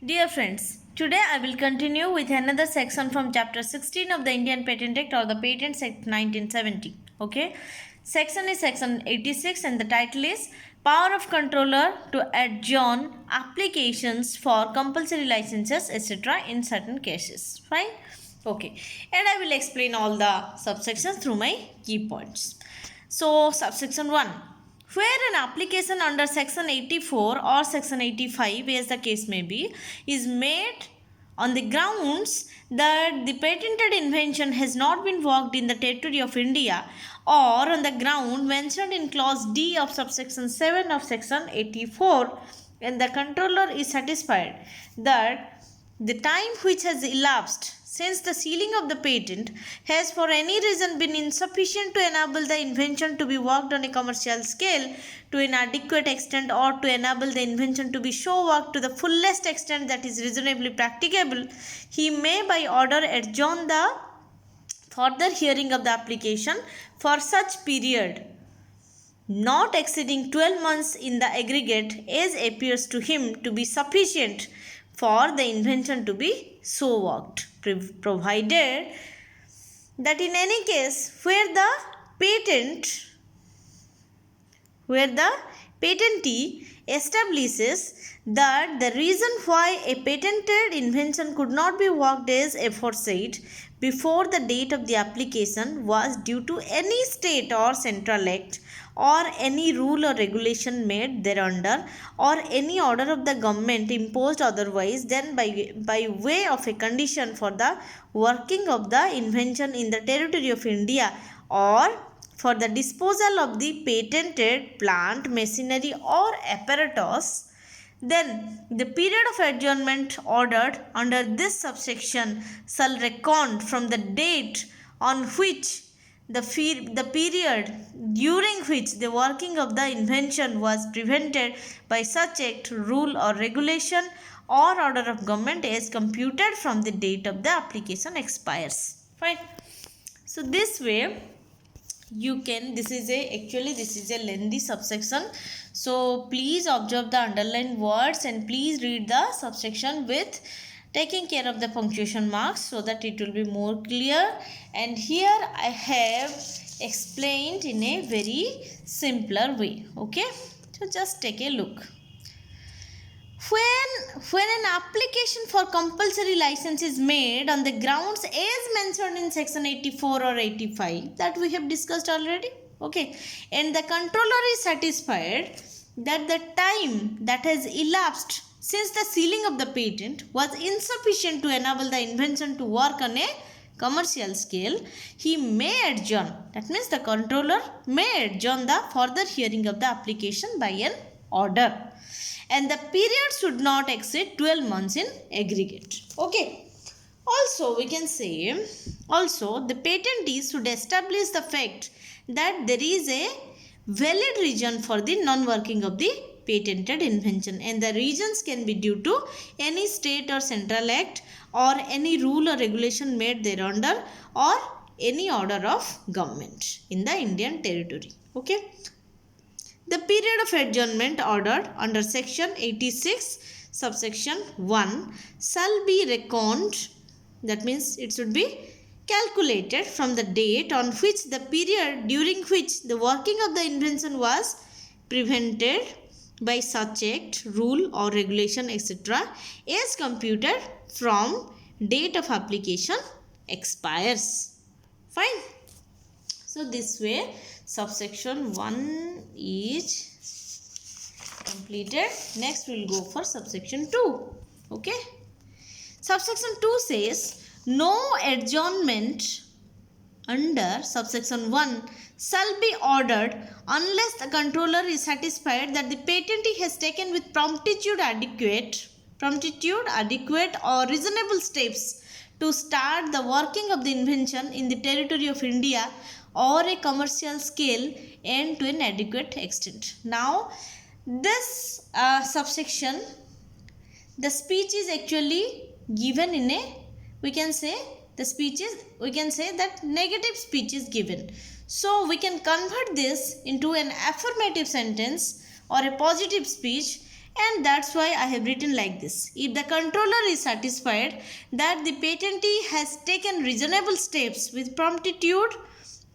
Dear friends, today I will continue with another section from chapter 16 of the Indian Patent Act or the Patent Act 1970. Okay, section is section 86 and the title is Power of Controller to adjourn applications for compulsory licenses etc. in certain cases. Fine. Okay, and I will explain all the subsections through my key points. So, subsection 1, where an application under section 84 or section 85, as the case may be, is made on the grounds that the patented invention has not been worked in the territory of India, or on the ground mentioned in clause D of subsection 7 of section 84, and the controller is satisfied that the time which has elapsed since the sealing of the patent has for any reason been insufficient to enable the invention to be worked on a commercial scale to an adequate extent, or to enable the invention to be show worked to the fullest extent that is reasonably practicable, he may by order adjourn the further hearing of the application for such period not exceeding 12 months in the aggregate as appears to him to be sufficient for the invention to be so worked, provided that in any case where the patentee establishes that the reason why a patented invention could not be worked as aforesaid before the date of the application was due to any state or central act or any rule or regulation made thereunder, or any order of the government imposed otherwise than by way of a condition for the working of the invention in the territory of India, or for the disposal of the patented plant, machinery or apparatus, then the period of adjournment ordered under this subsection shall recount from the date on which the period during which the working of the invention was prevented by such act, rule or regulation or order of government as computed from the date of the application expires. Fine. So this way you can, this is a lengthy subsection, so please observe the underlined words and please read the subsection with taking care of the punctuation marks so that it will be more clear. And here I have explained in a very simpler way. Okay, so just take a look. When an application for compulsory license is made on the grounds as mentioned in section 84 or 85 that we have discussed already, okay, and the controller is satisfied that the time that has elapsed since the sealing of the patent was insufficient to enable the invention to work on a commercial scale, he may adjourn, that means the controller may adjourn the further hearing of the application by an order, and the period should not exceed 12 months in aggregate. Okay. Also, we can say, the patentee should establish the fact that there is a valid reason for the non-working of the patented invention, and the reasons can be due to any state or central act or any rule or regulation made thereunder or any order of government in the Indian territory. Okay. The period of adjournment ordered under section 86 subsection 1 shall be reckoned, that means it should be calculated from the date on which the period during which the working of the invention was prevented by such act, rule or regulation etc. is computed from date of application expires. Fine. So this way subsection 1 is completed. Next we will go for subsection 2. Okay. Subsection 2 says no adjournment under subsection 1 shall be ordered unless the controller is satisfied that the patentee has taken with promptitude adequate or reasonable steps to start the working of the invention in the territory of India or a commercial scale and to an adequate extent. Now this subsection, the speech is actually given in a, we can say that negative speech is given. So we can convert this into an affirmative sentence or a positive speech and that's why I have written like this. If the controller is satisfied that the patentee has taken reasonable steps with promptitude,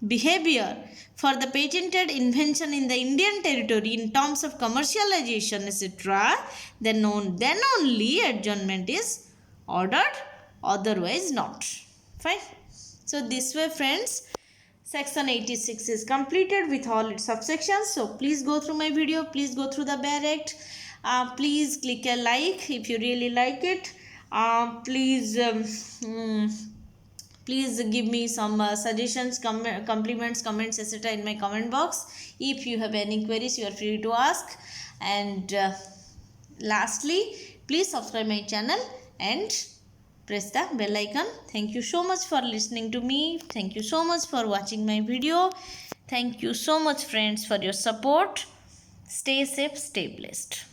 behavior for the patented invention in the Indian territory in terms of commercialization, etc., then only adjournment is ordered, otherwise not. Fine. So this way, friends, section 86 is completed with all its subsections. So please go through my video, please go through the bare act. Please click a like if you really like it. Please give me some suggestions, compliments, comments, etc. in my comment box. If you have any queries, you are free to ask. And lastly, please subscribe my channel and press the bell icon. Thank you so much for listening to me. Thank you so much for watching my video. Thank you so much, friends, for your support. Stay safe, stay blessed.